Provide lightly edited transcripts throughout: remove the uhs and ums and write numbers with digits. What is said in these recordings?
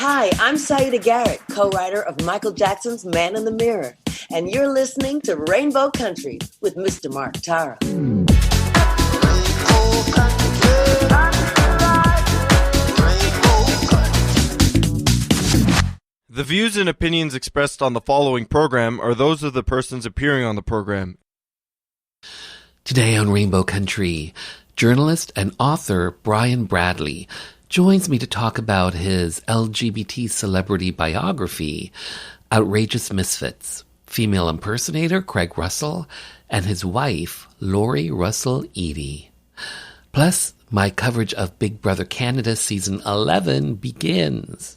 Hi, I'm Saida Garrett, co-writer of Michael Jackson's Man in the Mirror, and you're listening to Rainbow Country with Mr. Mark Tara. The views and opinions expressed on the following program are those of the persons appearing on the program. Today on Rainbow Country, journalist and author Brian Bradley joins me to talk about his LGBT celebrity biography, Outrageous Misfits, female impersonator Craig Russell, and his wife, Lori Russell Eadie. Plus, my coverage of Big Brother Canada Season 11 begins.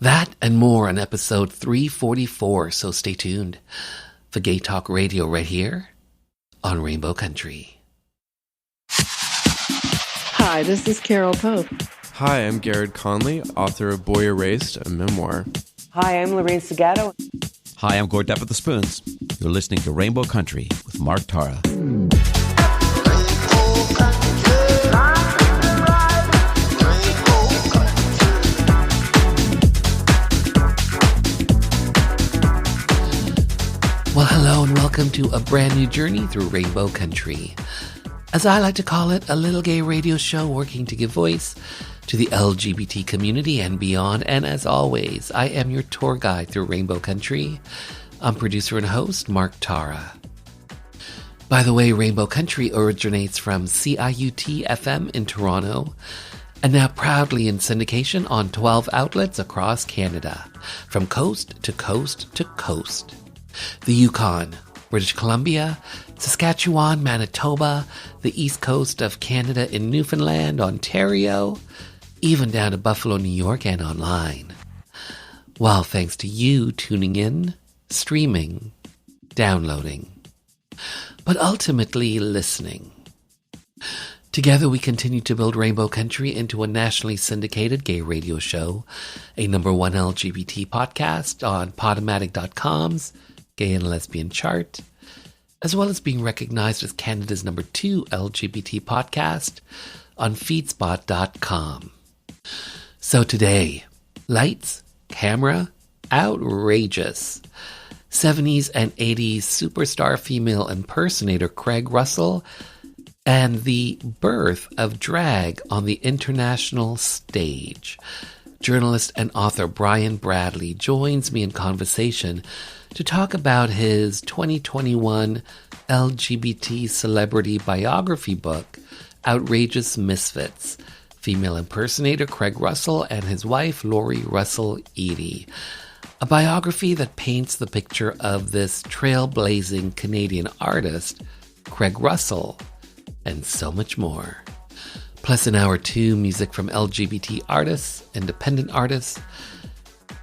That and more on episode 344, so stay tuned for Gay Talk Radio right here on Rainbow Country. Hi, this is Carol Pope. Hi, I'm Garrett Conley, author of Boy Erased, a memoir. Hi, I'm Lorraine Segato. Hi, I'm Gord Depp with the Spoons. You're listening to Rainbow Country with Mark Tara. Well, hello and welcome to a brand new journey through Rainbow Country. As I like to call it, a little gay radio show working to give voice to the LGBT community and beyond. And as always, I am your tour guide through Rainbow Country. I'm producer and host, Mark Tara. By the way, Rainbow Country originates from CIUT-FM in Toronto and now proudly in syndication on 12 outlets across Canada, from coast to coast to coast. The Yukon, British Columbia, Saskatchewan, Manitoba, the east coast of Canada in Newfoundland, Ontario, even down to Buffalo, New York, and online. Well, thanks to you tuning in, streaming, downloading, but ultimately listening. Together we continue to build Rainbow Country into a nationally syndicated gay radio show, a #1 LGBT podcast on Podomatic.com's Gay and Lesbian chart, as well as being recognized as Canada's #2 LGBT podcast on Feedspot.com. So today, lights, camera, outrageous. 70s and 80s superstar female impersonator Craig Russell and the birth of drag on the international stage. Journalist and author Brian Bradley joins me in conversation to talk about his 2021 LGBT celebrity biography book, Outrageous Misfits, female impersonator Craig Russell and his wife Lori Russell Eadie. A biography that paints the picture of this trailblazing Canadian artist, Craig Russell, and so much more. Plus in hour 2, music from LGBT artists, independent artists,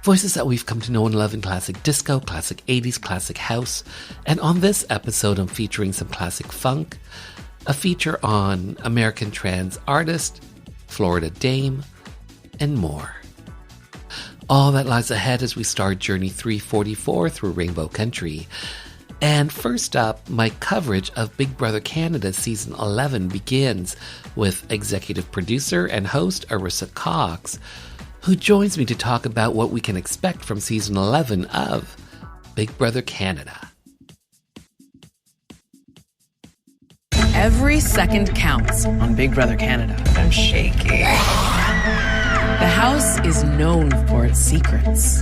voices that we've come to know and love in classic disco, classic 80s, classic house, and on this episode I'm featuring some classic funk, a feature on American trans artist, Florida Dame, and more. All that lies ahead as we start Journey 344 through Rainbow Country. And first up, my coverage of Big Brother Canada Season 11 begins with executive producer and host Arisa Cox, who joins me to talk about what we can expect from Season 11 of Big Brother Canada. Every second counts on Big Brother Canada. I'm shaky. The house is known for its secrets.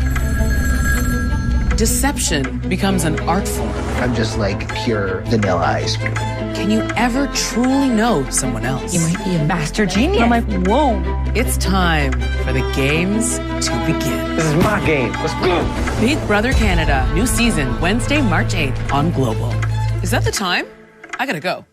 Deception becomes an art form. I'm just like pure vanilla ice cream. Can you ever truly know someone else? You might be a master genius. I'm like, whoa. It's time for the games to begin. This is my game. Let's go. Big Brother Canada, new season, Wednesday, March 8th on Global. Is that the time? I gotta go.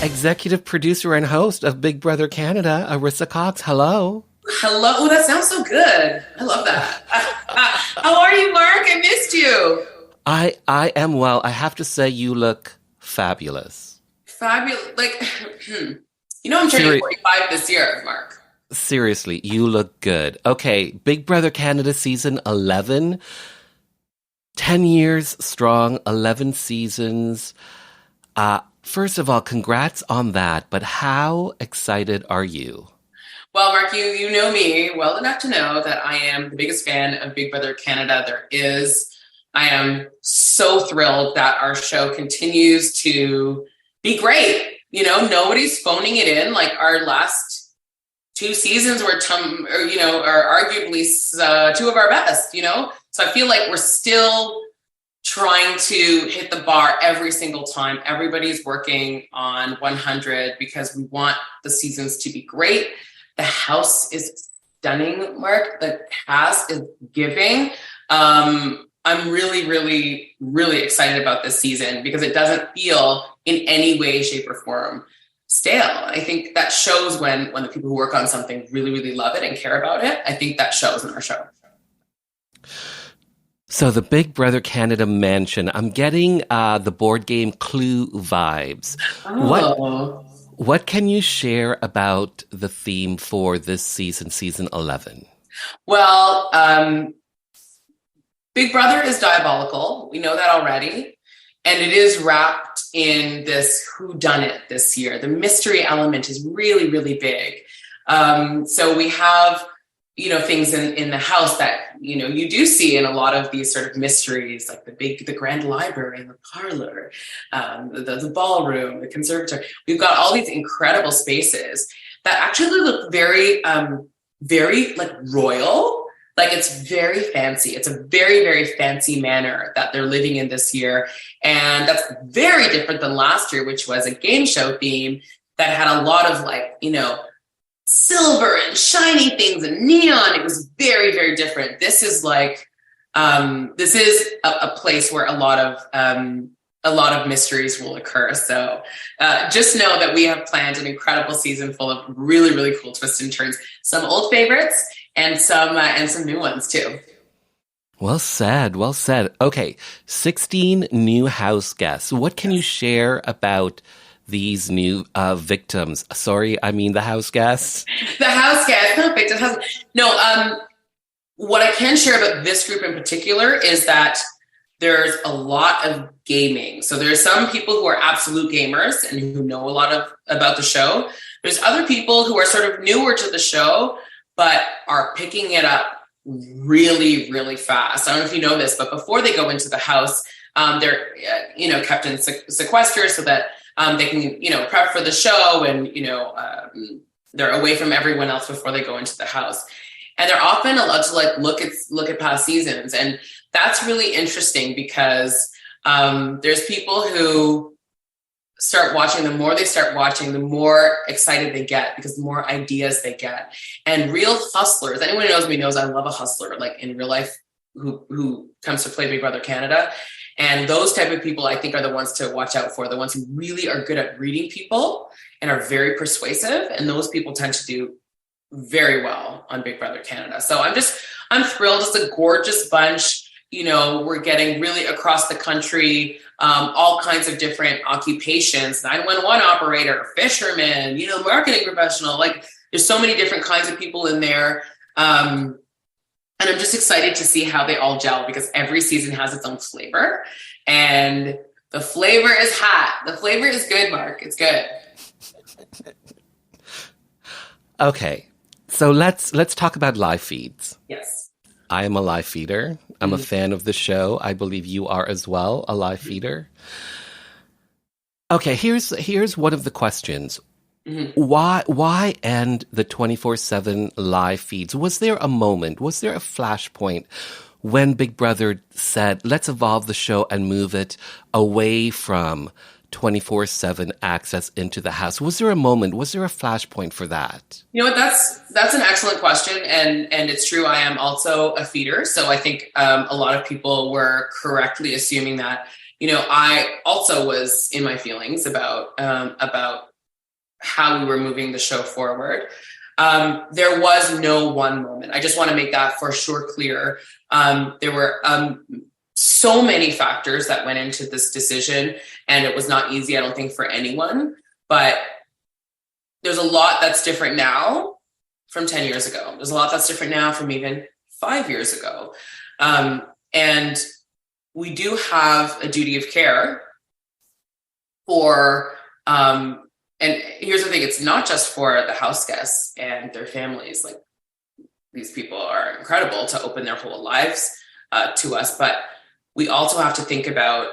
executive producer and host of Big Brother Canada, Arisa Cox. Hello. Hello. Oh, that sounds so good. I love that. How are you, Mark? I missed you. I am well. I have to say you look fabulous. Fabulous. Like, I'm turning 45 this year, Mark. Seriously, you look good. Okay, Big Brother Canada season 11. 10 years strong, 11 seasons. First of all, congrats on that, but how excited are you? Well, Mark, you know me well enough to know that I am the biggest fan of Big Brother Canada there is. I am so thrilled that our show continues to be great. Nobody's phoning it in. Like our last 2 seasons were, are arguably 2 of our best, So I feel like we're still trying to hit the bar every single time. Everybody's working on 100 because we want the seasons to be great. The house is stunning, Mark. The cast is giving. I'm really, really, really excited about this season because it doesn't feel in any way, shape, or form stale. I think that shows when the people who work on something really, really love it and care about it. I think that shows in our show. So the Big Brother Canada mansion, I'm getting the board game Clue vibes. Oh. What can you share about the theme for this season 11? Well, Big Brother is diabolical. We know that already. And it is wrapped in this whodunit this year. The mystery element is really, really big. So we have, things in the house that, you do see in a lot of these sort of mysteries, like the grand library and the parlor, the ballroom, the conservatory. We've got all these incredible spaces that actually look very, very like royal. Like it's very fancy. It's a very, very fancy manor that they're living in this year. And that's very different than last year, which was a game show theme that had a lot of silver and shiny things and neon. It was very, very different. This is like, this is a place where a lot of mysteries will occur. So just know that we have planned an incredible season full of really, really cool twists and turns. Some old favorites and some new ones too. Well said. Well said. Okay. 16 new house guests. What can you share about these new victims? Sorry, I mean the house guests. The house guests, not victims. No, what I can share about this group in particular is that there's a lot of gaming. So there's some people who are absolute gamers and who know a lot about the show. There's other people who are sort of newer to the show, but are picking it up really, really fast. I don't know if you know this, but before they go into the house, they're, kept in sequester so that they can, prep for the show and, they're away from everyone else before they go into the house. And they're often allowed to look at past seasons. And that's really interesting because there's people who start watching. The more they start watching, the more excited they get because the more ideas they get. And real hustlers, anyone who knows me knows I love a hustler, like in real life, who comes to play Big Brother Canada. And those type of people, I think, are the ones to watch out for, the ones who really are good at reading people and are very persuasive. And those people tend to do very well on Big Brother Canada. So I'm thrilled. It's a gorgeous bunch. We're getting really across the country, all kinds of different occupations, 911 operator, fisherman, marketing professional. Like there's so many different kinds of people in there. And I'm just excited to see how they all gel because every season has its own flavor and the flavor is hot. The flavor is good, Mark. It's good. Okay. So let's talk about live feeds. Yes. I am a live feeder. I'm a fan of the show. I believe you are as well, a live feeder. Okay, here's one of the questions. Why end the 24/7 live feeds? Was there a moment, was there a flashpoint when Big Brother said, let's evolve the show and move it away from 24/7 access into the house? Was there a moment? Was there a flashpoint for that? You know what? That's an excellent question, and it's true. I am also a feeder, so I think a lot of people were correctly assuming that. I also was in my feelings about how we were moving the show forward. There was no one moment. I just want to make that for sure clear. There were so many factors that went into this decision, and it was not easy, I don't think, for anyone. But there's a lot that's different now from 10 years ago. There's a lot that's different now from even 5 years ago. And we do have a duty of care for, and here's the thing, it's not just for the house guests and their families. Like, these people are incredible to open their whole lives to us, but we also have to think about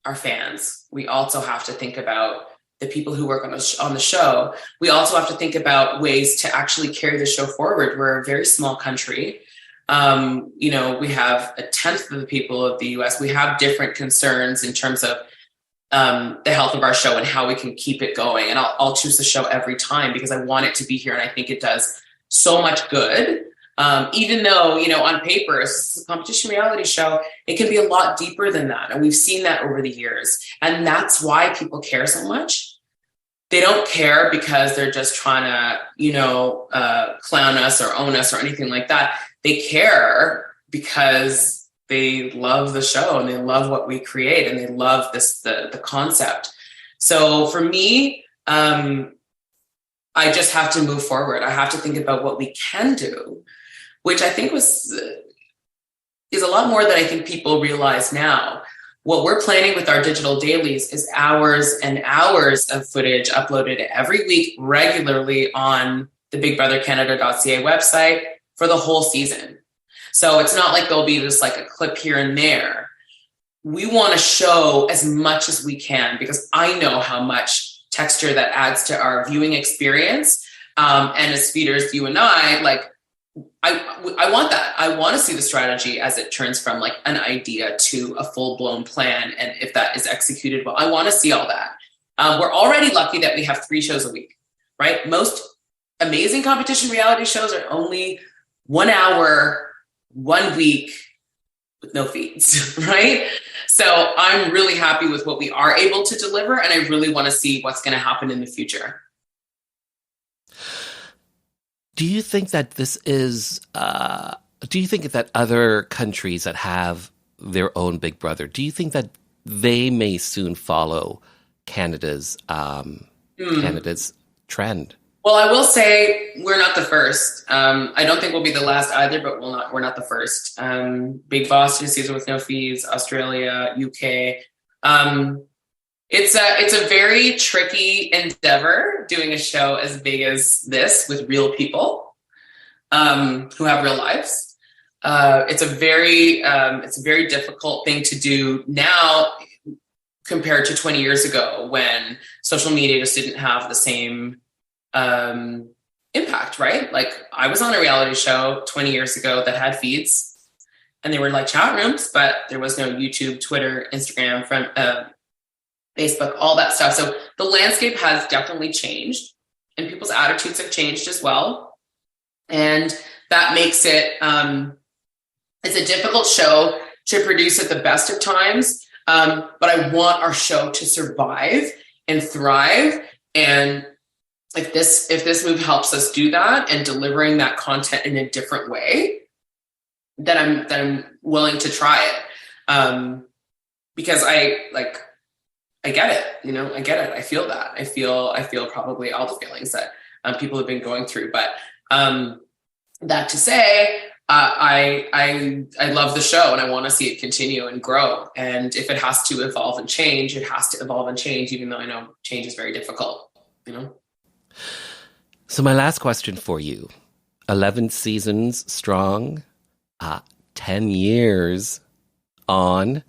our fans. We also have to think about the people who work on the show. We also have to think about ways to actually carry the show forward. We're a very small country. We have 1/10 of the people of the US. We have different concerns in terms of the health of our show and how we can keep it going. And I'll choose the show every time because I want it to be here. And I think it does so much good. Even though, on paper, it's a competition reality show, it can be a lot deeper than that. And we've seen that over the years. And that's why people care so much. They don't care because they're just trying to, clown us or own us or anything like that. They care because they love the show and they love what we create and they love the concept. So for me, I just have to move forward. I have to think about what we can do, which I think is a lot more than I think people realize now. What we're planning with our digital dailies is hours and hours of footage uploaded every week regularly on the BigBrotherCanada.ca website for the whole season. So it's not like there'll be just like a clip here and there. We want to show as much as we can because I know how much texture that adds to our viewing experience. And as feeders, you and I want that. I want to see the strategy as it turns from like an idea to a full-blown plan. And if that is executed well, I want to see all that. We're already lucky that we have 3 shows a week, right? Most amazing competition reality shows are only 1 hour, 1 week with no feeds, right? So I'm really happy with what we are able to deliver. And I really want to see what's going to happen in the future. Do you think that do you think that other countries that have their own Big Brother, do you think that they may soon follow Canada's trend? Well, I will say we're not the first. I don't think we'll be the last either, but we're not the first. Big Boss this season with no fees, Australia, UK. It's a very tricky endeavor doing a show as big as this with real people who have real lives. It's a very difficult thing to do now compared to 20 years ago when social media just didn't have the same impact, right? Like I was on a reality show 20 years ago that had feeds and they were like chat rooms, but there was no YouTube, Twitter, Instagram, Facebook, all that stuff. So the landscape has definitely changed and people's attitudes have changed as well. And that makes it, it's a difficult show to produce at the best of times. But I want our show to survive and thrive. And if this move helps us do that and delivering that content in a different way, then I'm willing to try it. Because I get it, I get it. I feel that. I feel probably all the feelings that people have been going through. But that to say, I love the show and I want to see it continue and grow. And if it has to evolve and change, it has to evolve and change, even though I know change is very difficult, So my last question for you, 11 seasons strong, 10 years on.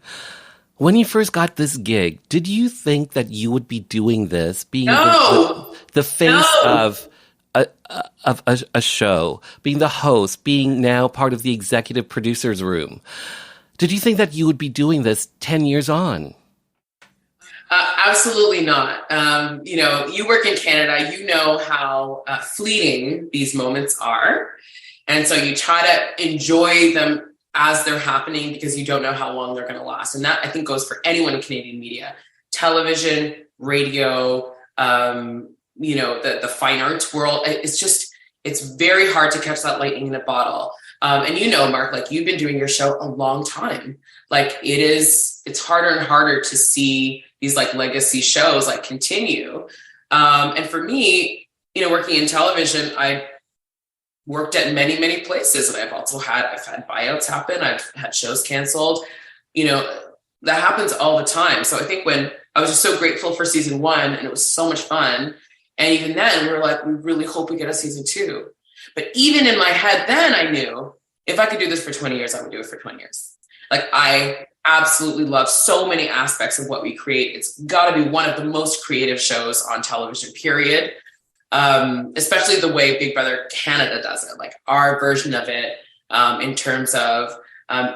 When you first got this gig, did you think that you would be doing this, being the face of a show, being the host, being now part of the executive producer's room? Did you think that you would be doing this 10 years on? Absolutely not. You work in Canada, you know how fleeting these moments are. And so you try to enjoy them as they're happening because you don't know how long they're going to last. And that I think goes for anyone in Canadian media, television, radio, the fine arts world. It's very hard to catch that lightning in a bottle. And Mark, like you've been doing your show a long time. Like it's harder and harder to see these like legacy shows like continue. And for me, working in television, I worked at many, many places, and I've had buyouts happen. I've had shows canceled. That happens all the time. So I think when I was just so grateful for season 1, and it was so much fun. And even then we were like, we really hope we get a season 2. But even in my head then, I knew if I could do this for 20 years, I would do it for 20 years. Like I absolutely love so many aspects of what we create. It's got to be one of the most creative shows on television, period. Especially the way Big Brother Canada does it, like our version of it, in terms of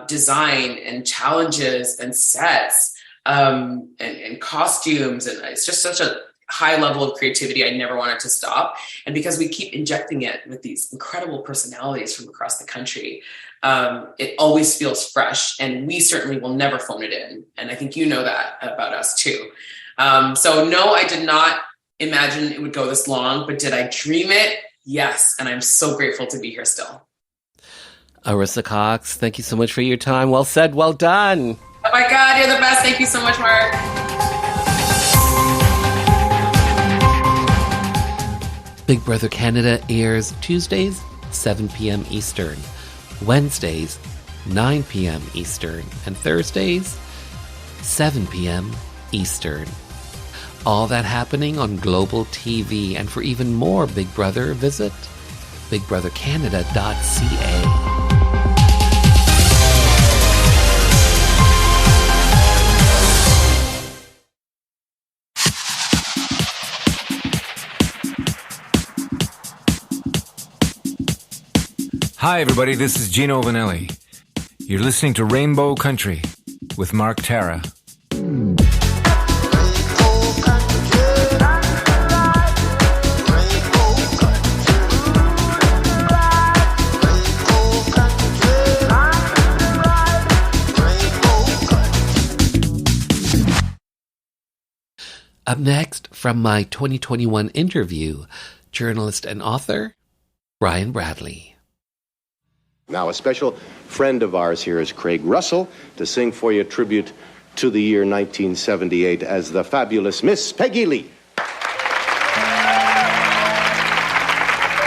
design and challenges and sets, and costumes. And it's just such a high level of creativity. I never wanted to stop. And because we keep injecting it with these incredible personalities from across the country, it always feels fresh, and we certainly will never phone it in. And I think that about us too. So no, I did not imagine it would go this long, but did I dream it? Yes. And I'm so grateful to be here still. Arisa Cox, thank you so much for your time. Well said, well done. Oh my God, you're the best. Thank you so much, Mark. Big Brother Canada airs Tuesdays, 7 p.m. Eastern, Wednesdays, 9 p.m. Eastern, and Thursdays, 7 p.m. Eastern. All that happening on Global TV. And for even more Big Brother, visit bigbrothercanada.ca. Hi, everybody. This is Gino Vanelli. You're listening to Rainbow Country with Mark Tara. Up next, from my 2021 interview, journalist and author, Brian Bradley. Now, a special friend of ours here is Craig Russell to sing for you a tribute to the year 1978 as the fabulous Miss Peggy Lee.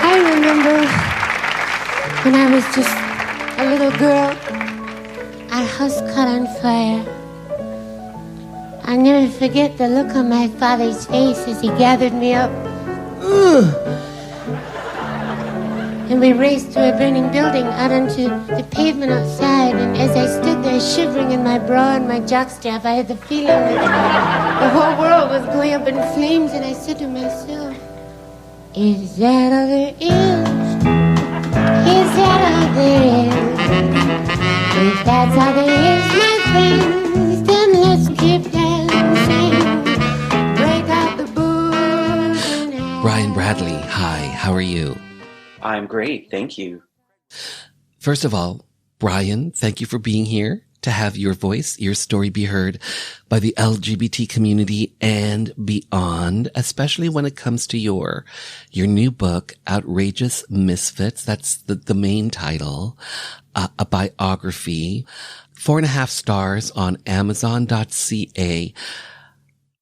I remember when I was just a little girl, our house caught on fire. I'll never forget the look on my father's face as he gathered me up. And we raced through a burning building out onto the pavement outside. And as I stood there shivering in my bra and my jockstrap, I had the feeling that the whole world was going up in flames. And I said to myself, is that all there is? Is that all there is? If that's all there is, my friends, then let's keep dancing. Break out the booze. Brian Bradley, hi, how are you? I'm great, thank you. First of all, Brian, thank you for being here to have your voice, your story be heard by the LGBT community and beyond, especially when it comes to your new book, Outrageous Misfits. That's the main title, a biography, 4.5 stars on Amazon.ca.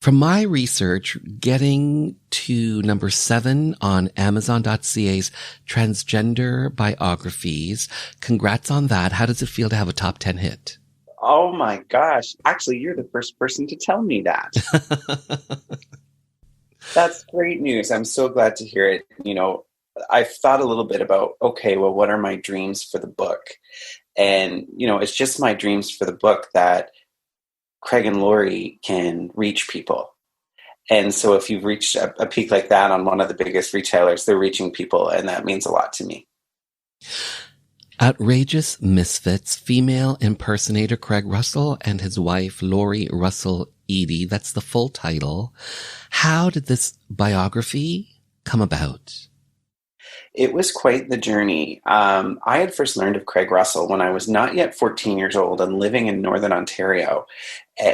From my research, getting to number 7 on Amazon.ca's transgender biographies. Congrats on that. How does it feel to have a top 10 hit? Oh my gosh. Actually, you're the first person to tell me that. That's great news. I'm so glad to hear it. I've thought a little bit about, okay, well, what are my dreams for the book? And, it's just my dreams for the book that Craig and Lori can reach people. And so if you've reached a peak like that on one of the biggest retailers, they're reaching people, and that means a lot to me. Outrageous Misfits, female impersonator Craig Russell and his wife Lori Russell Eadie. That's the full title. How did this biography come about? It was quite the journey. I had first learned of Craig Russell when I was not yet 14 years old and living in Northern Ontario,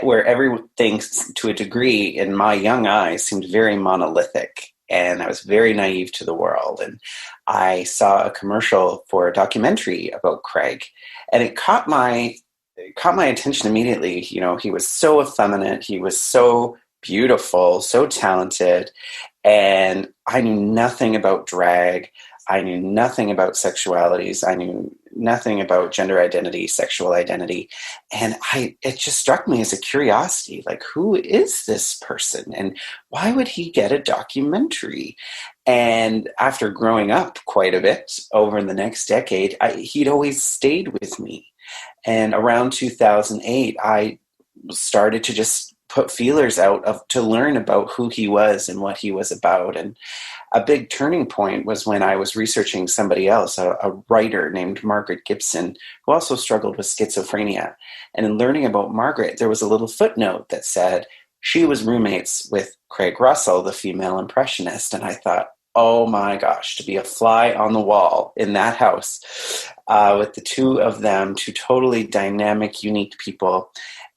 where everything, to a degree, in my young eyes, seemed very monolithic. and I was very naive to the world. And I saw a commercial for a documentary about Craig, and it caught my attention immediately. You know, he was so effeminate. He was so beautiful, so talented. And I knew nothing about drag. I knew nothing about sexualities. I knew nothing about gender identity, sexual identity. And it just struck me as a curiosity, like, who is this person? And why would he get a documentary? And after growing up quite a bit over the next decade, he'd always stayed with me. And around 2008, I started to just put feelers out to learn about who he was and what he was about. And a big turning point was when I was researching somebody else, a writer named Margaret Gibson, who also struggled with schizophrenia. And in learning about Margaret, there was a little footnote that said she was roommates with Craig Russell, the female impressionist. And I thought, oh my gosh, to be a fly on the wall in that house with the two of them, two totally dynamic, unique people.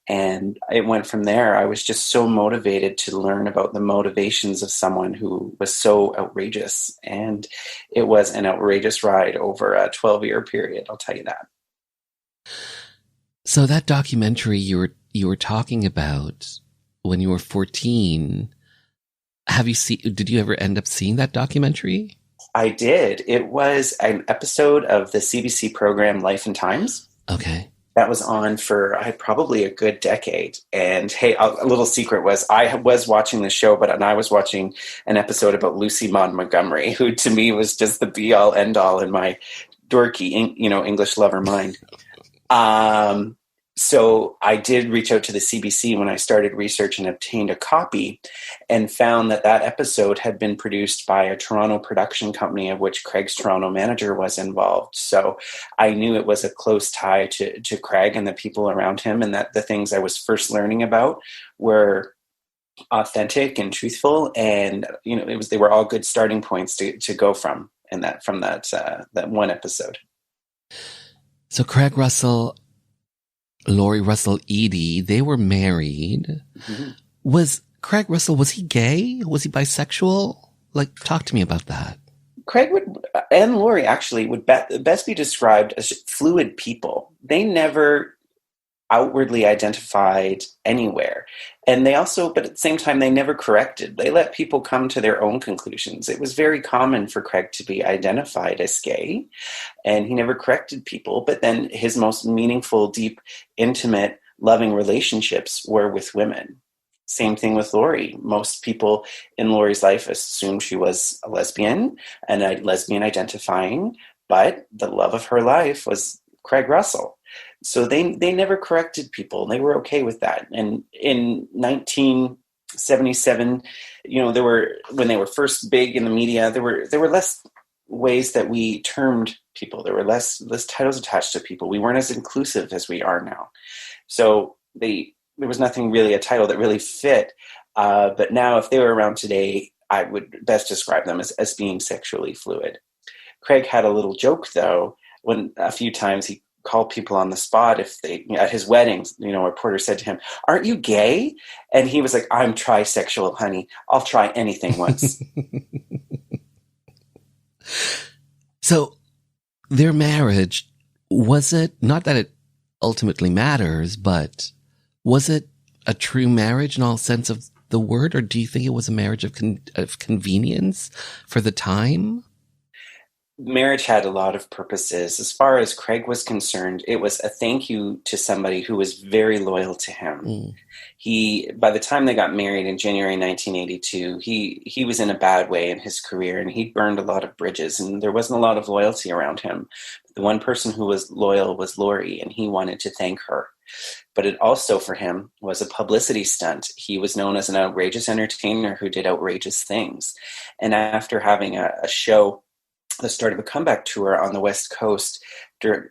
And it went from there. I was just so motivated to learn about the motivations of someone who was so outrageous. And it was an outrageous ride over a 12-year period, I'll tell you that. So that documentary you were talking about when you were 14, did you ever end up seeing that documentary? I did. It was an episode of the CBC program Life and Times. Okay. That was on for probably a good decade. And hey, a little secret was I was watching the show, but I was watching an episode about Lucy Maud Montgomery, who to me was just the be-all, end-all in my dorky, English lover mind. So I did reach out to the CBC when I started research and obtained a copy, and found that episode had been produced by a Toronto production company of which Craig's Toronto manager was involved. So I knew it was a close tie to Craig and the people around him, and that the things I was first learning about were authentic and truthful. And, they were all good starting points to go from that one episode. So Craig Russell, Laurie Russell Eadie, they were married. Mm-hmm. Was Craig Russell, was he gay? Was he bisexual? Like, talk to me about that. Craig and Laurie actually would best be described as fluid people. They never outwardly identified anywhere. And they also, but at the same time, they never corrected. They let people come to their own conclusions. It was very common for Craig to be identified as gay, and he never corrected people. But then his most meaningful, deep, intimate, loving relationships were with women. Same thing with Laurie. Most people in Laurie's life assumed she was a lesbian and a lesbian identifying, but the love of her life was Craig Russell. So they never corrected people. They were okay with that. And in 1977, when they were first big in the media, there were less ways that we termed people. There were less titles attached to people. We weren't as inclusive as we are now. So there was nothing really a title that really fit. But now, if they were around today, I would best describe them as being sexually fluid. Craig had a little joke, though, when a few times he called people on the spot if they, at his weddings, a reporter said to him, "Aren't you gay?" And he was like, "I'm trisexual, honey. I'll try anything once." So their marriage, was it, not that it ultimately matters, but was it a true marriage in all sense of the word, or do you think it was a marriage of convenience for the time? Marriage had a lot of purposes. As far as Craig was concerned, it was a thank you to somebody who was very loyal to him. By the time they got married in January 1982, he was in a bad way in his career, and he burned a lot of bridges, and there wasn't a lot of loyalty around him. The one person who was loyal was Laurie, and he wanted to thank her. But it also, for him, was a publicity stunt. He was known as an outrageous entertainer who did outrageous things. And after having a show, the start of a comeback tour on the West Coast,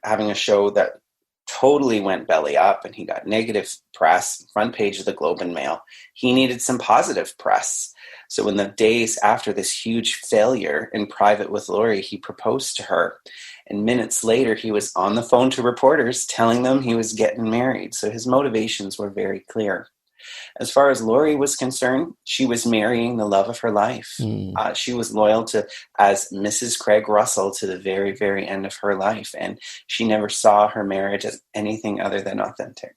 having a show that totally went belly up, and he got negative press, front page of the Globe and Mail. He needed some positive press. So in the days after this huge failure in private with Laurie, he proposed to her. And minutes later, he was on the phone to reporters telling them he was getting married. So his motivations were very clear. As far as Laurie was concerned, she was marrying the love of her life. She was loyal to as Mrs. Craig Russell to the very, very end of her life. And she never saw her marriage as anything other than authentic.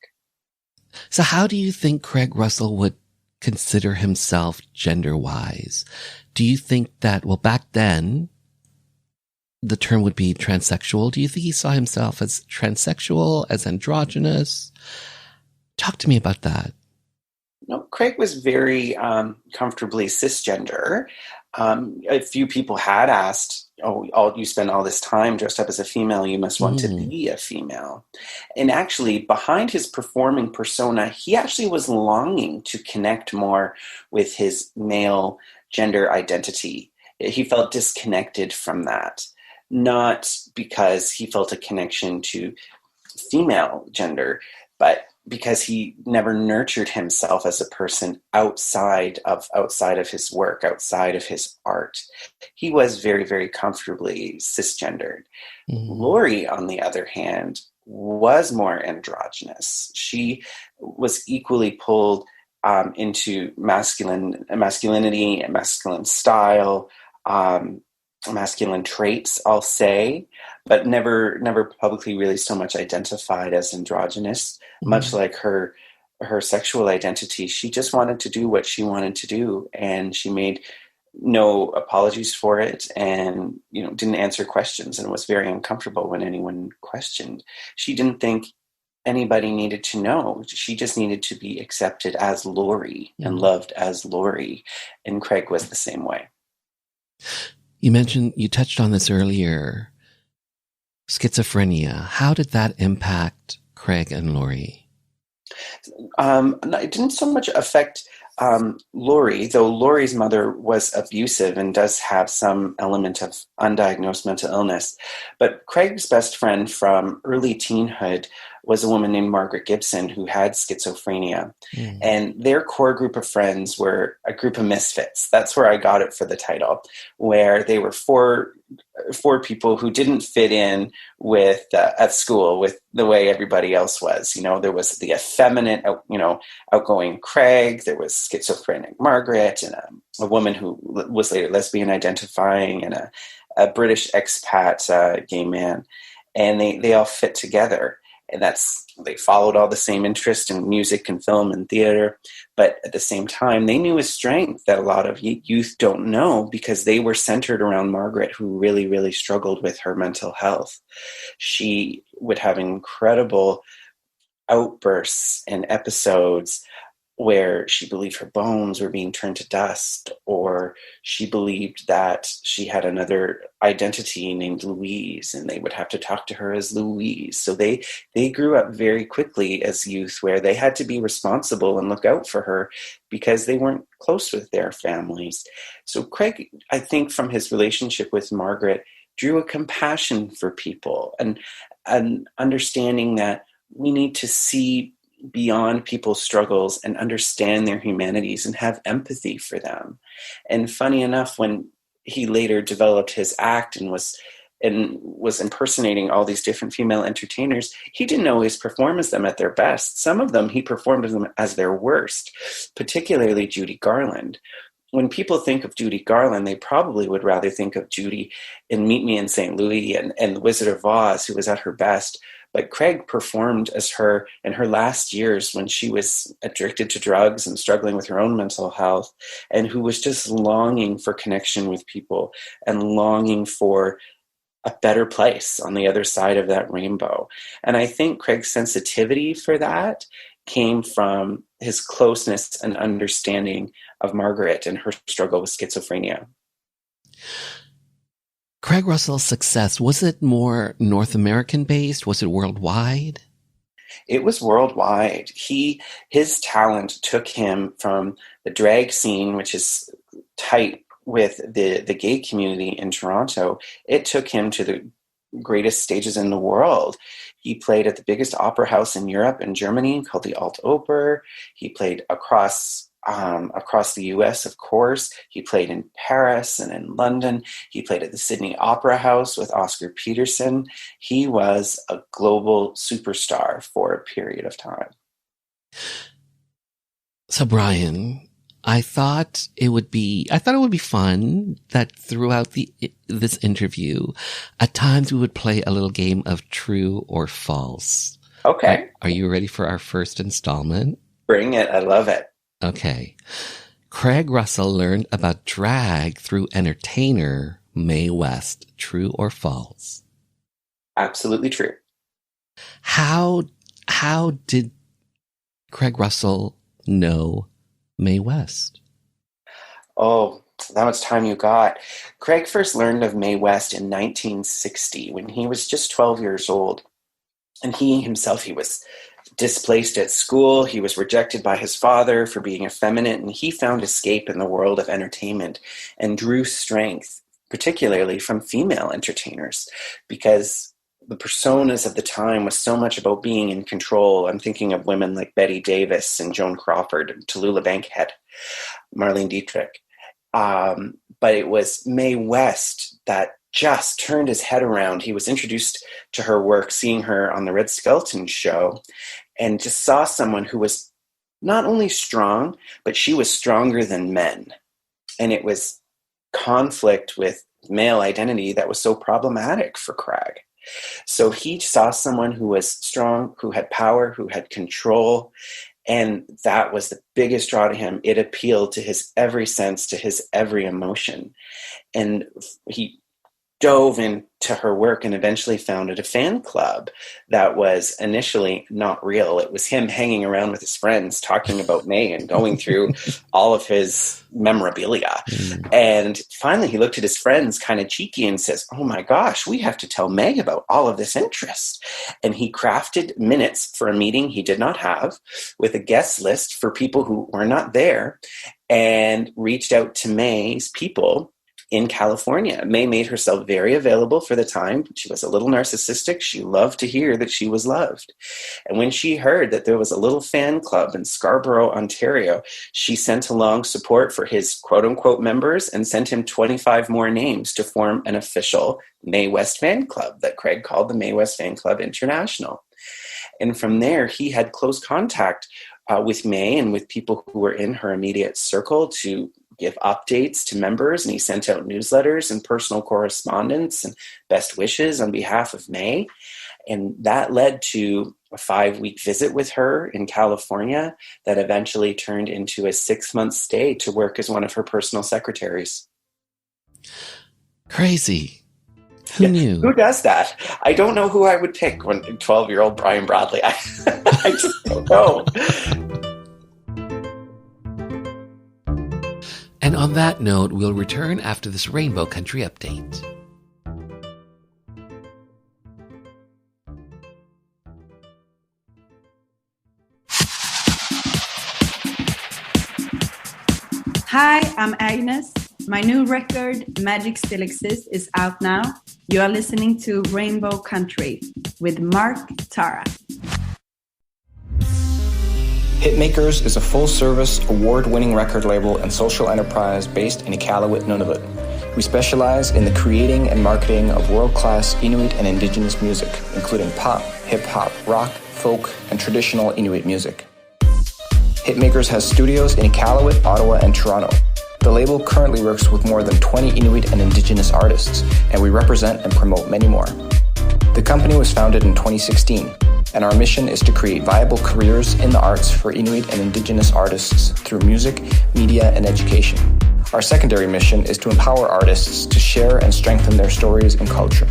So how do you think Craig Russell would consider himself gender-wise? Do you think that, well, back then, the term would be transsexual. Do you think he saw himself as transsexual, as androgynous? Talk to me about that. No, Craig was very comfortably cisgender. A few people had asked, you spend all this time dressed up as a female, you must want to be a female. And actually, behind his performing persona, he actually was longing to connect more with his male gender identity. He felt disconnected from that, not because he felt a connection to female gender, but because he never nurtured himself as a person outside of his work, outside of his art. He was very, very comfortably cisgendered. Laurie, on the other hand, was more androgynous. She was equally pulled into masculinity and masculine style, masculine traits, I'll say, but never publicly really so much identified as androgynous. Much like her sexual identity, she just wanted to do what she wanted to do, and she made no apologies for it, and didn't answer questions, and was very uncomfortable when anyone questioned. She didn't think anybody needed to know. She just needed to be accepted as Laurie and loved as Laurie, and Craig was the same way. You touched on this earlier, schizophrenia. How did that impact Craig and Laurie? It didn't so much affect Laurie, though Laurie's mother was abusive and does have some element of undiagnosed mental illness. But Craig's best friend from early teenhood was a woman named Margaret Gibson who had schizophrenia. And their core group of friends were a group of misfits. That's where I got it for the title, where they were four people who didn't fit in with at school with the way everybody else was. There was the effeminate, outgoing Craig. There was schizophrenic Margaret, and a woman who was later lesbian identifying, and a British expat gay man. And they all fit together. And they followed all the same interests in music and film and theater. But at the same time, they knew a strength that a lot of youth don't know, because they were centered around Margaret, who really, really struggled with her mental health. She would have incredible outbursts and episodes where she believed her bones were being turned to dust, or she believed that she had another identity named Louise, and they would have to talk to her as Louise. So they grew up very quickly as youth, where they had to be responsible and look out for her because they weren't close with their families. So Craig, I think, from his relationship with Margaret, drew a compassion for people and an understanding that we need to see beyond people's struggles and understand their humanities and have empathy for them. And funny enough, when he later developed his act and was impersonating all these different female entertainers, he didn't always perform as them at their best. Some of them he performed as them as their worst, particularly Judy Garland. When people think of Judy Garland, they probably would rather think of Judy in Meet Me in St. Louis and The Wizard of Oz, who was at her best. But Craig performed as her in her last years, when she was addicted to drugs and struggling with her own mental health, and who was just longing for connection with people and longing for a better place on the other side of that rainbow. And I think Craig's sensitivity for that came from his closeness and understanding of Margaret and her struggle with schizophrenia. Craig Russell's success, was it more North American based? Was it worldwide? It was worldwide. His talent took him from the drag scene, which is tight with the gay community in Toronto. It took him to the greatest stages in the world. He played at the biggest opera house in Europe and Germany called the Alt Oper. He played across the US, of course. He played in Paris and in London. He played at the Sydney Opera House with Oscar Peterson. He was a global superstar for a period of time. So Brian, I thought it would be fun that throughout this interview, at times we would play a little game of true or false. Okay. Are you ready for our first installment? Bring it. I love it. Okay. Craig Russell learned about drag through entertainer Mae West. True or false? Absolutely true. How did Craig Russell know Mae West? Oh, that much time you got. Craig first learned of Mae West in 1960 when he was just 12 years old. And he was displaced at school. He was rejected by his father for being effeminate, and he found escape in the world of entertainment and drew strength, particularly from female entertainers, because the personas of the time was so much about being in control. I'm thinking of women like Betty Davis and Joan Crawford, and Tallulah Bankhead, Marlene Dietrich. But it was Mae West that just turned his head around. He was introduced to her work, seeing her on the Red Skelton show, and just saw someone who was not only strong, but she was stronger than men. And it was conflict with male identity that was so problematic for Craig. So he saw someone who was strong, who had power, who had control, and that was the biggest draw to him. It appealed to his every sense, to his every emotion. And he dove into her work and eventually founded a fan club that was initially not real. It was him hanging around with his friends talking about Mae and going through all of his memorabilia. And finally he looked at his friends kind of cheeky and says, oh my gosh, we have to tell Mae about all of this interest. And he crafted minutes for a meeting he did not have with a guest list for people who were not there, and reached out to Mae's people in California. Mae made herself very available for the time. She was a little narcissistic. She loved to hear that she was loved. And when she heard that there was a little fan club in Scarborough, Ontario, she sent along support for his quote-unquote members and sent him 25 more names to form an official Mae West fan club that Craig called the Mae West Fan Club International. And from there, he had close contact with Mae and with people who were in her immediate circle to give updates to members, and he sent out newsletters and personal correspondence and best wishes on behalf of Mae. And that led to a 5-week visit with her in California that eventually turned into a 6-month stay to work as one of her personal secretaries. Crazy. Who knew? Who does that? I don't know who I would pick when 12-year-old Brian Bradley. I just don't know. And on that note, we'll return after this Rainbow Country update. Hi, I'm Agnes. My new record, Magic Still Exists, is out now. You are listening to Rainbow Country with Mark Tara. Hitmakers is a full-service, award-winning record label and social enterprise based in Iqaluit, Nunavut. We specialize in the creating and marketing of world-class Inuit and Indigenous music, including pop, hip-hop, rock, folk, and traditional Inuit music. Hitmakers has studios in Iqaluit, Ottawa, and Toronto. The label currently works with more than 20 Inuit and Indigenous artists, and we represent and promote many more. The company was founded in 2016, and our mission is to create viable careers in the arts for Inuit and Indigenous artists through music, media, and education. Our secondary mission is to empower artists to share and strengthen their stories and culture.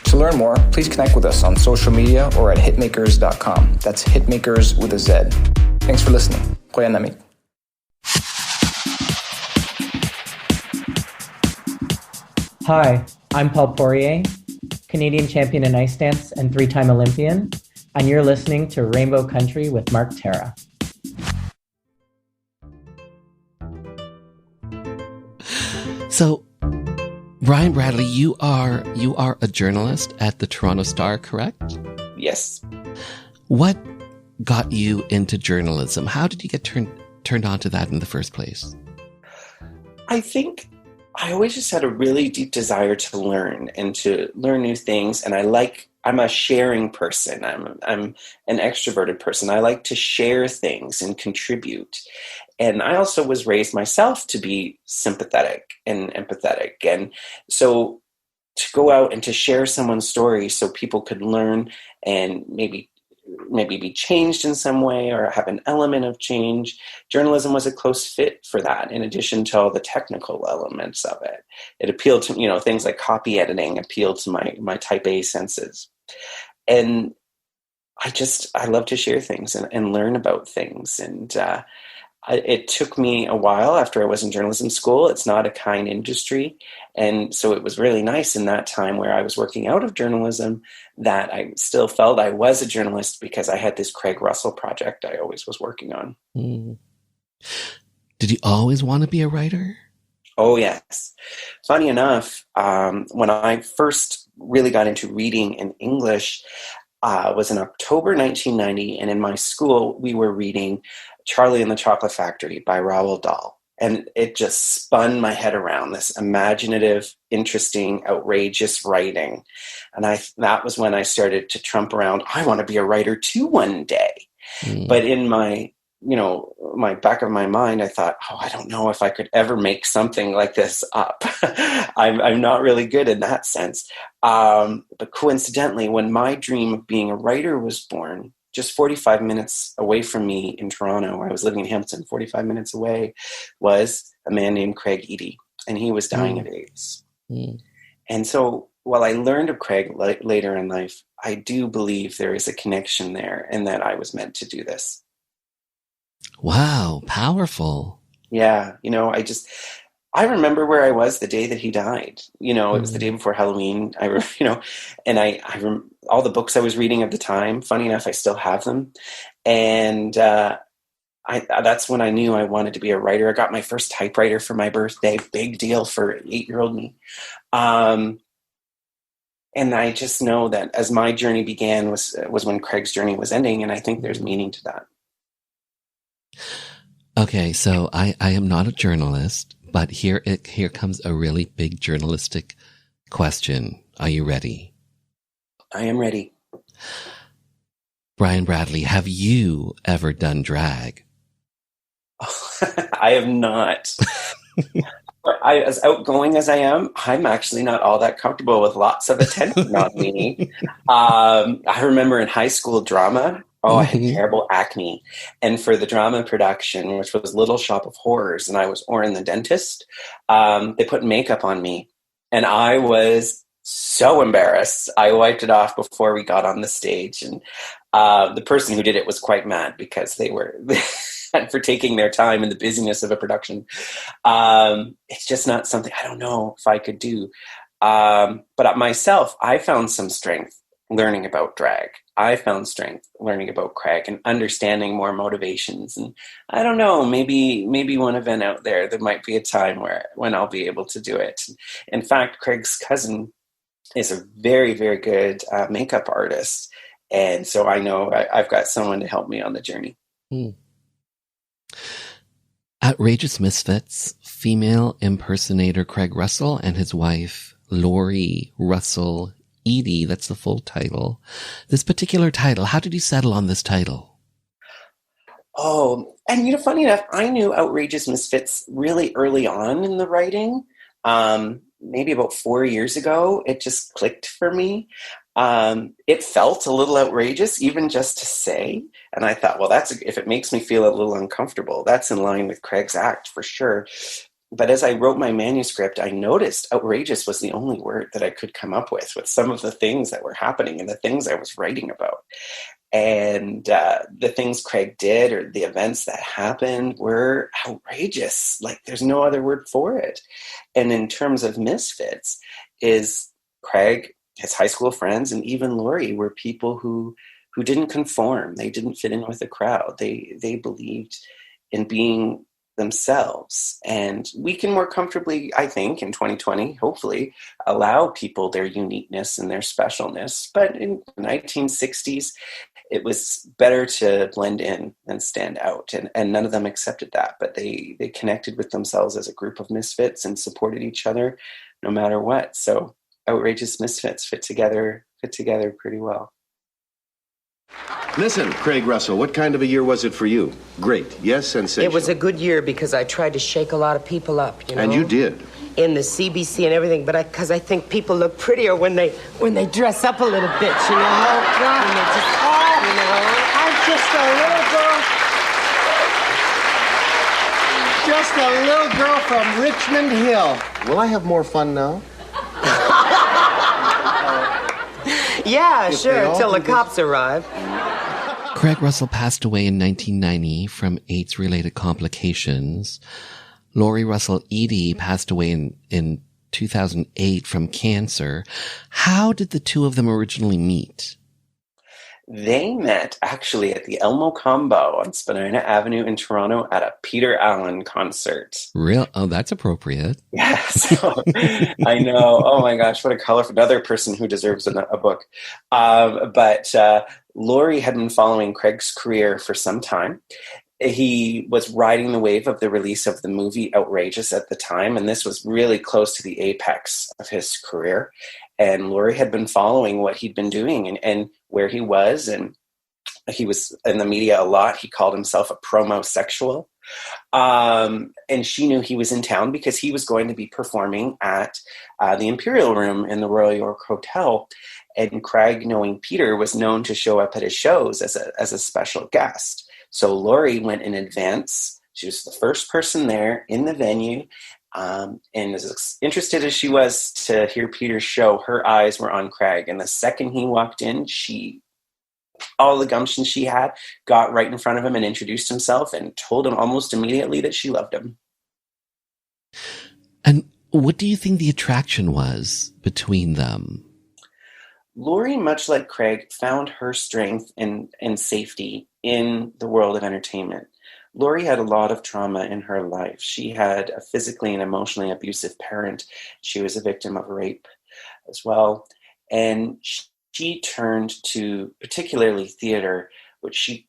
To learn more, please connect with us on social media or at hitmakers.com. That's hitmakers with a Z. Thanks for listening. Qoyanamik. Hi, I'm Paul Poirier, Canadian champion in ice dance and 3-time Olympian, and you're listening to Rainbow Country with Mark Tara. So, Brian Bradley, you are a journalist at the Toronto Star, correct? Yes. What got you into journalism? How did you get turned on to that in the first place? I think I always just had a really deep desire to learn and to learn new things. And I like I'm a sharing person. I'm an extroverted person. I like to share things and contribute. And I also was raised myself to be sympathetic and empathetic. And so to go out and to share someone's story so people could learn and maybe be changed in some way or have an element of change, journalism was a close fit for that, in addition to all the technical elements of it. It appealed to, things like copy editing appealed to my type A senses. And I love to share things and learn about things. And it took me a while after I was in journalism school. It's not a kind industry. And so it was really nice in that time where I was working out of journalism that I still felt I was a journalist because I had this Craig Russell project I always was working on. Mm. Did you always want to be a writer? Oh, yes. Funny enough, when I first really got into reading in English, was in October 1990. And in my school, we were reading Charlie and the Chocolate Factory by Roald Dahl. And it just spun my head around, this imaginative, interesting, outrageous writing. And that was when I started to trump around, I want to be a writer too one day. Mm. But in my back of my mind, I thought, I don't know if I could ever make something like this up. I'm not really good in that sense. But coincidentally, when my dream of being a writer was born, just 45 minutes away from me in Toronto, where I was living in Hampton, 45 minutes away, was a man named Craig Eadie, and he was dying of AIDS. Mm. And so while I learned of Craig later in life, I do believe there is a connection there and that I was meant to do this. Wow, powerful. Yeah, I remember where I was the day that he died. It was the day before Halloween. And all the books I was reading at the time, funny enough, I still have them. And that's when I knew I wanted to be a writer. I got my first typewriter for my birthday, big deal for 8-year-old me. And I just know that as my journey began was when Craig's journey was ending, and I think there's meaning to that. Okay, so I am not a journalist, but here comes a really big journalistic question. Are you ready? I am ready. Brian Bradley, have you ever done drag? I have not. As outgoing as I am, I'm actually not all that comfortable with lots of attention on me. I remember in high school drama, I had terrible acne. And for the drama production, which was Little Shop of Horrors, and I was Orin the dentist, they put makeup on me. And I was so embarrassed. I wiped it off before we got on the stage. And the person who did it was quite mad because they were... for taking their time in the busyness of a production. It's just not something I don't know if I could do. But myself, I found some strength learning about drag. I found strength learning about Craig and understanding more motivations. And I don't know, maybe one event out there might be a time when I'll be able to do it. In fact, Craig's cousin is a very, very good makeup artist. And so I know I've got someone to help me on the journey. Mm. Outrageous Misfits, female impersonator Craig Russell and his wife, Lori Russell Eadie. That's the full title. This particular title, how did you settle on this title? Oh, and funny enough, I knew Outrageous Misfits really early on in the writing. Maybe about 4 years ago, it just clicked for me. It felt a little outrageous, even just to say. And I thought, well, if it makes me feel a little uncomfortable, that's in line with Craig's act for sure. But as I wrote my manuscript, I noticed outrageous was the only word that I could come up with some of the things that were happening and the things I was writing about. And the things Craig did or the events that happened were outrageous. Like there's no other word for it. And in terms of Misfits, is Craig, his high school friends, and even Lori were people who didn't conform. They didn't fit in with the crowd. They believed in being themselves. And we can more comfortably, I think, in 2020, hopefully, allow people their uniqueness and their specialness. But in the 1960s, it was better to blend in than stand out. And none of them accepted that. But they connected with themselves as a group of misfits and supported each other no matter what. So outrageous misfits fit together pretty well. Listen, Craig Russell, what kind of a year was it for you? Great, yes, sensational. It was a good year because I tried to shake a lot of people up, you know? And you did. In the CBC and everything, but because I think people look prettier when they dress up a little bit, you know? And they just, you know? I'm just a little girl from Richmond Hill. Will I have more fun now? Yeah, sure, until the cops arrive. Craig Russell passed away in 1990 from AIDS-related complications. Lori Russell Eadie passed away in 2008 from cancer. How did the two of them originally meet? They met actually at the Elmo Combo on Spadina Avenue in Toronto at a Peter Allen concert. Real? Oh, that's appropriate. Yes. I know. Oh my gosh, what a colorful, another person who deserves a book. But Lori had been following Craig's career for some time. He was riding the wave of the release of the movie Outrageous at the time, and this was really close to the apex of his career. And Lori had been following what he'd been doing and where he was, and he was in the media a lot. He called himself a promosexual. And she knew he was in town because he was going to be performing at the Imperial Room in the Royal York Hotel. And Craig, knowing Peter, was known to show up at his shows as a special guest. So Lori went in advance. She was the first person there in the venue. And as interested as she was to hear Peter's show, her eyes were on Craig. And the second he walked in, all the gumption she had, got right in front of him and introduced himself and told him almost immediately that she loved him. And what do you think the attraction was between them? Lori, much like Craig, found her strength and safety in the world of entertainment. Lori had a lot of trauma in her life. She had a physically and emotionally abusive parent. She was a victim of rape as well. And she turned to particularly theater, which she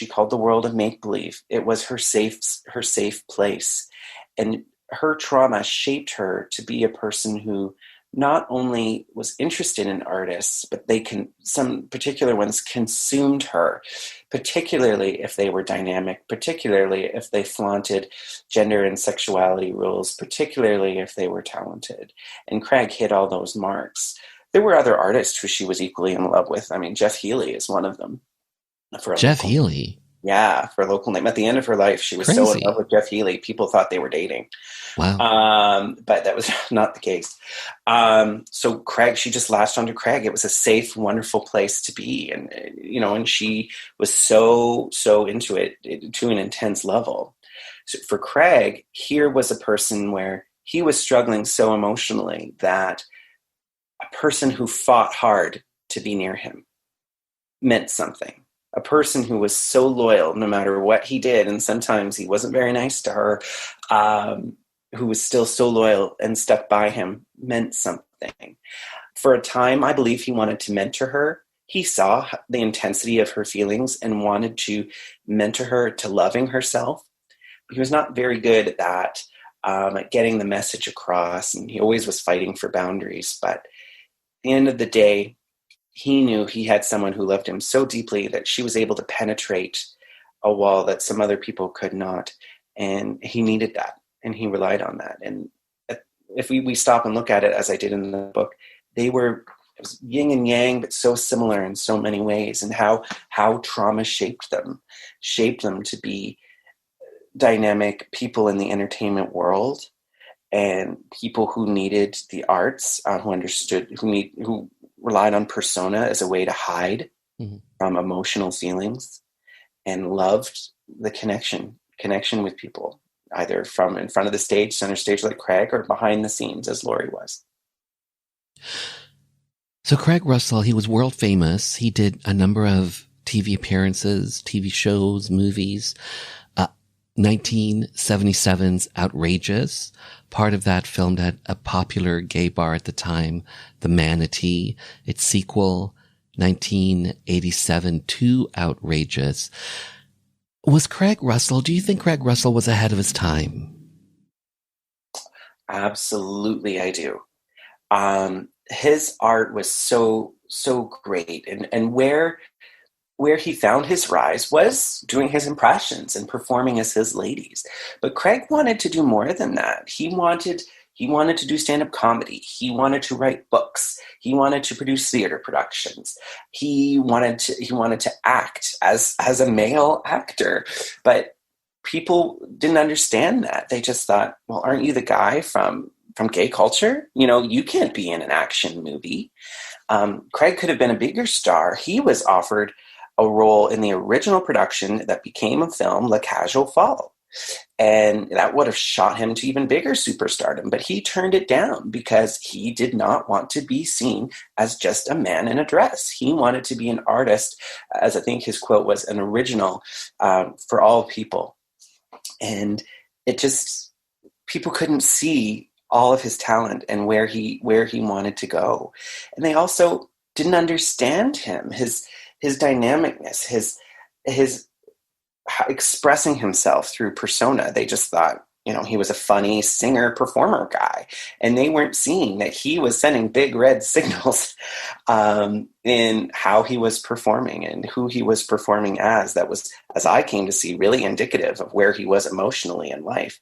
called the world of make-believe. It was her safe place. And her trauma shaped her to be a person who not only was interested in artists, but some particular ones consumed her, particularly if they were dynamic, particularly if they flaunted gender and sexuality rules, particularly if they were talented. And Craig hit all those marks. There were other artists who she was equally in love with. I mean, Jeff Healey is one of them. Jeff Healey? Yeah, for a local name. At the end of her life, she was so in love with Jeff Healey, people thought they were dating. Wow. But that was not the case. So Craig, she just latched onto Craig. It was a safe, wonderful place to be. And she was so into it to an intense level. So for Craig, here was a person where he was struggling so emotionally that a person who fought hard to be near him meant something. A person who was so loyal no matter what he did, and sometimes he wasn't very nice to her, who was still so loyal and stuck by him, meant something. For a time, I believe he wanted to mentor her. He saw the intensity of her feelings and wanted to mentor her to loving herself. He was not very good at that, at getting the message across, and he always was fighting for boundaries. But at the end of the day, he knew he had someone who loved him so deeply that she was able to penetrate a wall that some other people could not. And he needed that, and he relied on that. And if we stop and look at it, as I did in the book, it was yin and yang, but so similar in so many ways, and how trauma shaped them to be dynamic people in the entertainment world, and people who needed the arts, who understood, who relied on persona as a way to hide from emotional feelings, and loved the connection with people, either from in front of the stage, center stage like Craig, or behind the scenes as Lori was. So Craig Russell, he was world famous. He did a number of TV appearances, TV shows, movies. 1977's Outrageous, part of that filmed at a popular gay bar at the time, the Manatee. Its sequel, 1987 to Outrageous. Do you think Craig Russell was ahead of his time? Absolutely, I do. his art was so great, and where he found his rise was doing his impressions and performing as his ladies. But Craig wanted to do more than that. He wanted to do stand-up comedy. He wanted to write books. He wanted to produce theater productions. He wanted to act as a male actor. But people didn't understand that. They just thought, well, aren't you the guy from gay culture? You can't be in an action movie. Craig could have been a bigger star. He was offered a role in the original production that became a film, La Cage aux Folles. And that would have shot him to even bigger superstardom. But he turned it down because he did not want to be seen as just a man in a dress. He wanted to be an artist, as I think his quote was, an original for all people. And it just, people couldn't see all of his talent and where he wanted to go. And they also didn't understand him, his dynamicness, his expressing himself through persona. They just thought, he was a funny singer performer guy, and they weren't seeing that he was sending big red signals in how he was performing and who he was performing as. That was, as I came to see, really indicative of where he was emotionally in life.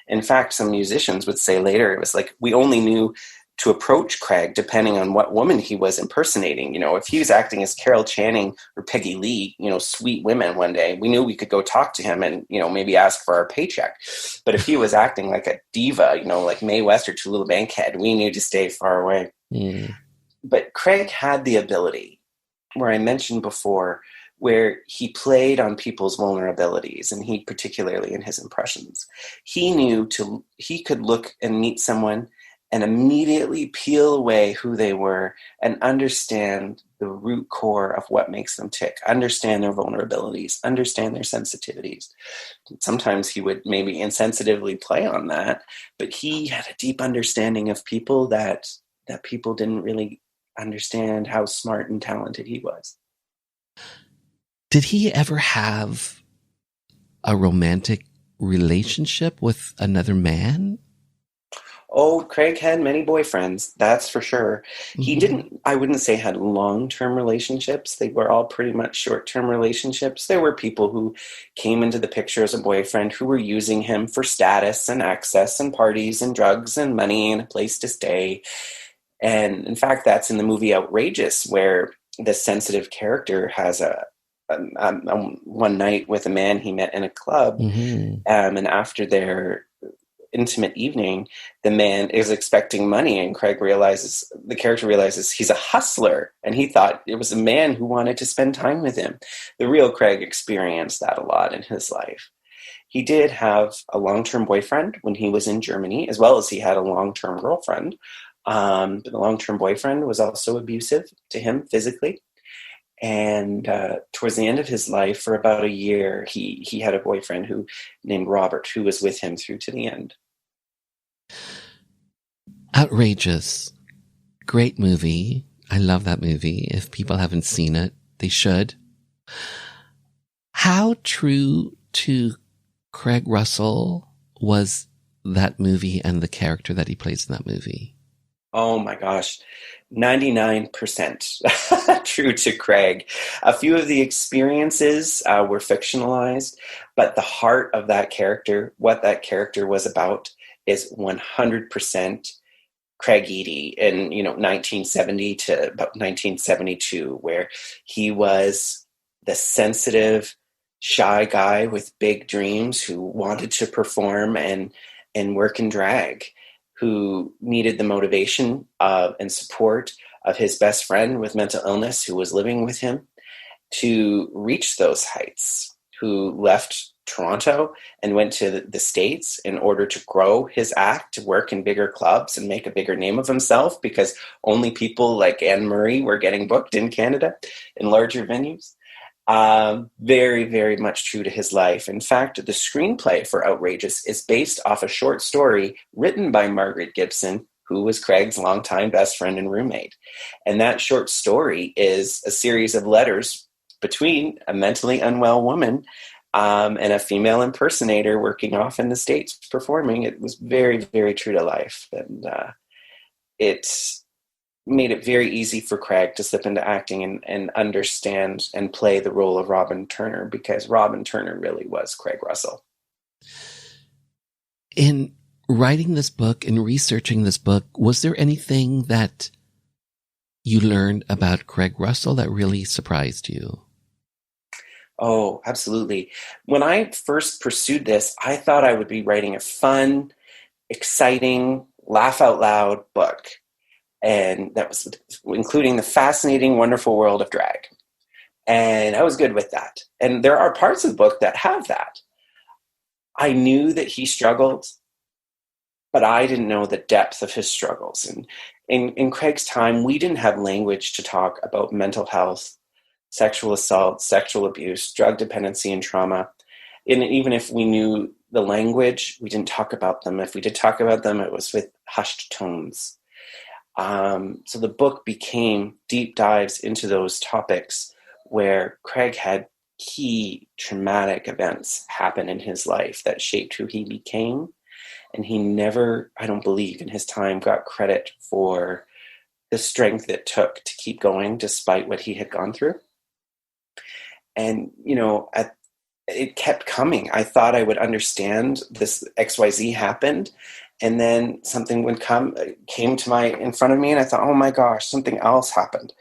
In fact, some musicians would say later, it was like we only knew to approach Craig depending on what woman he was impersonating. If he was acting as Carol Channing or Peggy Lee, sweet women one day, we knew we could go talk to him and, maybe ask for our paycheck. But if he was acting like a diva, like Mae West or Tallulah Bankhead, we knew to stay far away. Mm. But Craig had the ability, where I mentioned before, where he played on people's vulnerabilities, and he particularly in his impressions. He could look and meet someone and immediately peel away who they were and understand the root core of what makes them tick, understand their vulnerabilities, understand their sensitivities. Sometimes he would maybe insensitively play on that, but he had a deep understanding of people that people didn't really understand how smart and talented he was. Did he ever have a romantic relationship with another man? Oh, Craig had many boyfriends, that's for sure. Mm-hmm. He didn't, I wouldn't say had long-term relationships. They were all pretty much short-term relationships. There were people who came into the picture as a boyfriend who were using him for status and access and parties and drugs and money and a place to stay. And in fact, that's in the movie Outrageous, where the sensitive character has a one night with a man he met in a club. Mm-hmm. And after their intimate evening, the man is expecting money, and the character realizes he's a hustler, and he thought it was a man who wanted to spend time with him. The real Craig experienced that a lot in his life. He did have a long-term boyfriend when he was in Germany, as well as he had a long-term girlfriend. But the long-term boyfriend was also abusive to him physically. And towards the end of his life, for about a year, he had a boyfriend named Robert, who was with him through to the end. Outrageous. Great movie. I love that movie. If people haven't seen it, they should. How true to Craig Russell was that movie and the character that he plays in that movie? Oh my gosh. 99% true to Craig. A few of the experiences were fictionalized, but the heart of that character, what that character was about, is 100% Craig Eadie in 1970 to about 1972, where he was the sensitive, shy guy with big dreams who wanted to perform and work in drag, who needed the motivation and support of his best friend with mental illness who was living with him to reach those heights, who left Toronto and went to the States in order to grow his act, to work in bigger clubs and make a bigger name of himself, because only people like Anne Murray were getting booked in Canada in larger venues. Very, very much true to his life. In fact, the screenplay for Outrageous is based off a short story written by Margaret Gibson, who was Craig's longtime best friend and roommate. And that short story is a series of letters between a mentally unwell woman and a female impersonator working off in the States performing. It was very, very true to life. And made it very easy for Craig to slip into acting and understand and play the role of Robin Turner, because Robin Turner really was Craig Russell. In writing this book and researching this book, was there anything that you learned about Craig Russell that really surprised you? Oh, absolutely. When I first pursued this, I thought I would be writing a fun, exciting, laugh out loud book. And that was including the fascinating, wonderful world of drag. And I was good with that. And there are parts of the book that have that. I knew that he struggled, but I didn't know the depth of his struggles. And in Craig's time, we didn't have language to talk about mental health, sexual assault, sexual abuse, drug dependency, and trauma. And even if we knew the language, we didn't talk about them. If we did talk about them, it was with hushed tones. So the book became deep dives into those topics where Craig had key traumatic events happen in his life that shaped who he became. And he never, I don't believe in his time, got credit for the strength it took to keep going despite what he had gone through. And, you know, it kept coming. I thought I would understand this XYZ happened. And then something would came to in front of me, and I thought, oh my gosh, something else happened.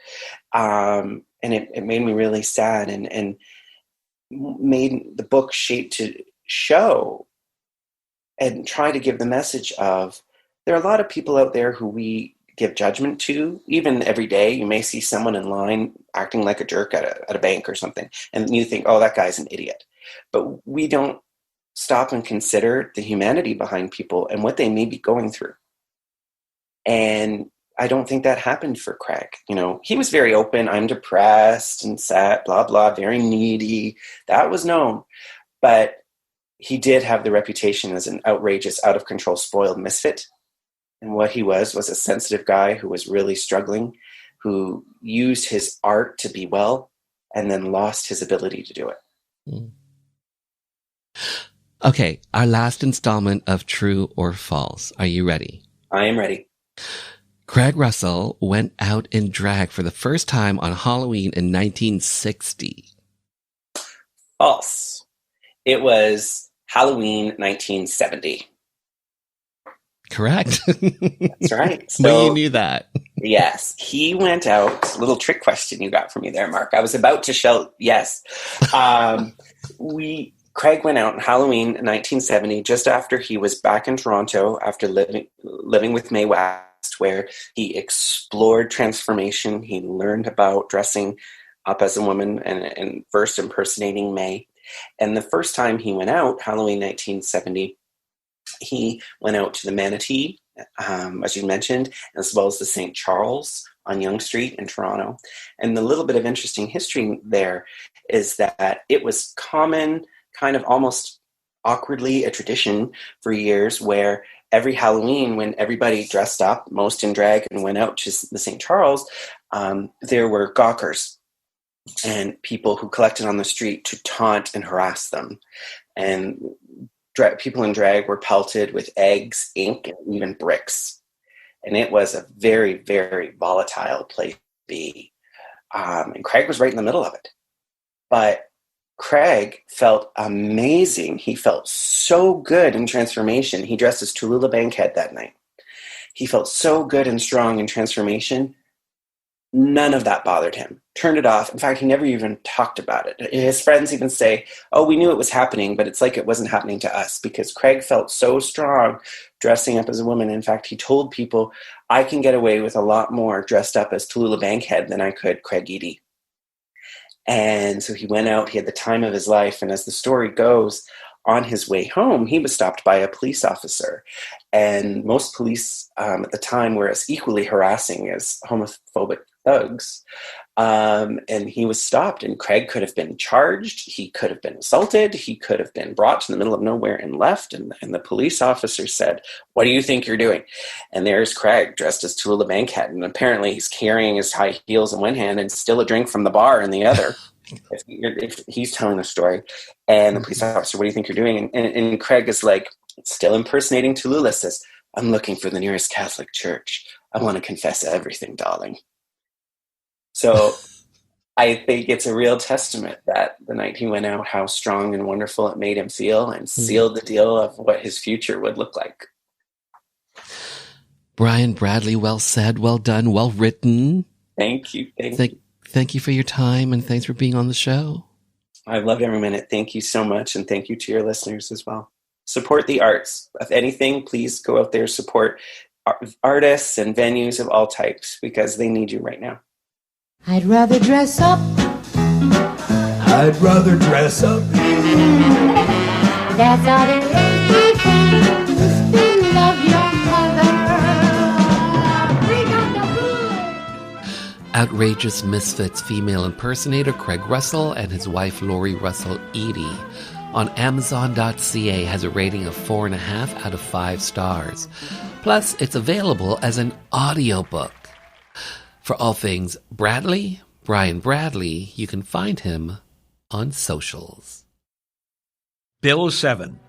And it made me really sad and made the book shape to show and try to give the message of there are a lot of people out there who we give judgment to. Even every day, you may see someone in line acting like a jerk at a bank or something, and you think, oh, that guy's an idiot. But we don't stop and consider the humanity behind people and what they may be going through. And I don't think that happened for Craig. You know, he was very open. I'm depressed and sad, blah, blah, very needy. That was known. But he did have the reputation as an outrageous, out of control, spoiled misfit. And what he was a sensitive guy who was really struggling, who used his art to be well, and then lost his ability to do it. Mm. Okay, our last installment of True or False. Are you ready? I am ready. Craig Russell went out in drag for the first time on Halloween in 1960. False. It was Halloween 1970. Correct. That's right. So, but you knew that. Yes. He went out. Little trick question you got from me there, Mark. I was about to shout yes. Craig went out on Halloween 1970, just after he was back in Toronto after living with Mae West, where he explored transformation. He learned about dressing up as a woman and first impersonating Mae. And the first time he went out, Halloween 1970, he went out to the Manatee, as you mentioned, as well as the St. Charles on Yonge Street in Toronto. And the little bit of interesting history there is that it was common, kind of almost awkwardly a tradition for years, where every Halloween when everybody dressed up, most in drag, and went out to the St. Charles, there were gawkers and people who collected on the street to taunt and harass them. And people in drag were pelted with eggs, ink, and even bricks. And it was a very, very volatile place to be. And Craig was right in the middle of it. But Craig felt amazing. He felt so good in transformation. He dressed as Tallulah Bankhead that night. He felt so good and strong in transformation. None of that bothered him. Turned it off. In fact, he never even talked about it. His friends even say, oh, we knew it was happening, but it's like it wasn't happening to us, because Craig felt so strong dressing up as a woman. In fact, he told people, I can get away with a lot more dressed up as Tallulah Bankhead than I could Craig Eadie. And so he went out, he had the time of his life. And as the story goes, on his way home, he was stopped by a police officer. And most police at the time were as equally harassing as homophobic thugs. And he was stopped, and Craig could have been charged. He could have been assaulted. He could have been brought to the middle of nowhere and left. And the police officer said, what do you think you're doing? And there's Craig dressed as Tallulah Bankhead. And apparently he's carrying his high heels in one hand and still a drink from the bar in the other. if he's telling the story. And the police officer, what do you think you're doing? And Craig is like, still impersonating Tallulah, says, I'm looking for the nearest Catholic church. I want to confess everything, darling. So I think it's a real testament that the night he went out, how strong and wonderful it made him feel and sealed the deal of what his future would look like. Brian Bradley, well said, well done, well written. Thank you. Thank you for your time, and thanks for being on the show. I loved every minute. Thank you so much, and thank you to your listeners as well. Support the arts. If anything, please go out there, support artists and venues of all types, because they need you right now. I'd rather dress up. I'd rather dress up. That's all there is, my friend. Still love your mother. Bring out the bullet. Outrageous Misfits female impersonator Craig Russell and his wife Lori Russell Eadie on Amazon.ca has a rating of 4.5 out of 5 stars. Plus, it's available as an audiobook. For all things Bradley, Brian Bradley, you can find him on socials. Bill 7,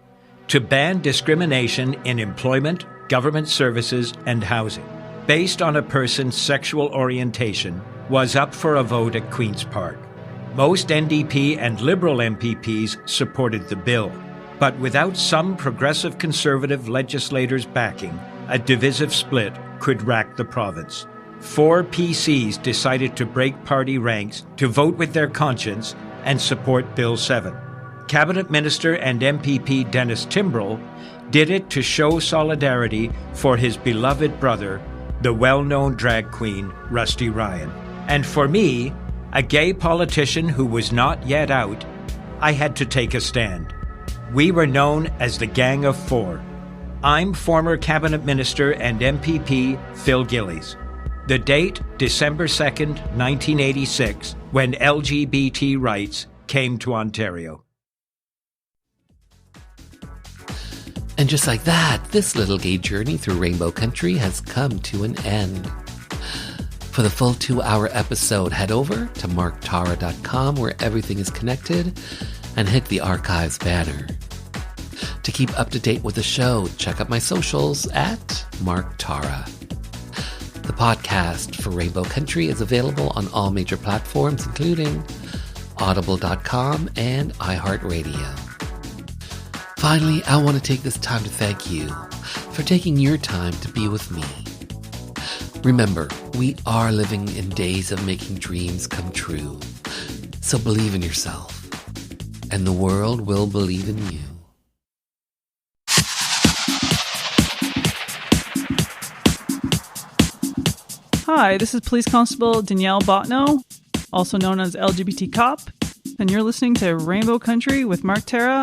to ban discrimination in employment, government services, and housing, based on a person's sexual orientation, was up for a vote at Queen's Park. Most NDP and Liberal MPPs supported the bill, but without some progressive Conservative legislators' backing, a divisive split could rack the province. 4 PCs decided to break party ranks to vote with their conscience and support Bill 7. Cabinet Minister and MPP Dennis Timbrell did it to show solidarity for his beloved brother, the well-known drag queen Rusty Ryan. And for me, a gay politician who was not yet out, I had to take a stand. We were known as the Gang of Four. I'm former Cabinet Minister and MPP Phil Gillies. The date, December 2nd, 1986, when LGBT rights came to Ontario. And just like that, this little gay journey through Rainbow Country has come to an end. For the full 2-hour episode, head over to marktara.com where everything is connected and hit the archives banner. To keep up to date with the show, check out my socials at Mark Tara. The podcast for Rainbow Country is available on all major platforms, including audible.com and iHeartRadio. Finally, I want to take this time to thank you for taking your time to be with me. Remember, we are living in days of making dreams come true. So believe in yourself, and the world will believe in you. Hi, this is Police Constable Danielle Botno, also known as LGBT Cop, and you're listening to Rainbow Country with Mark Tara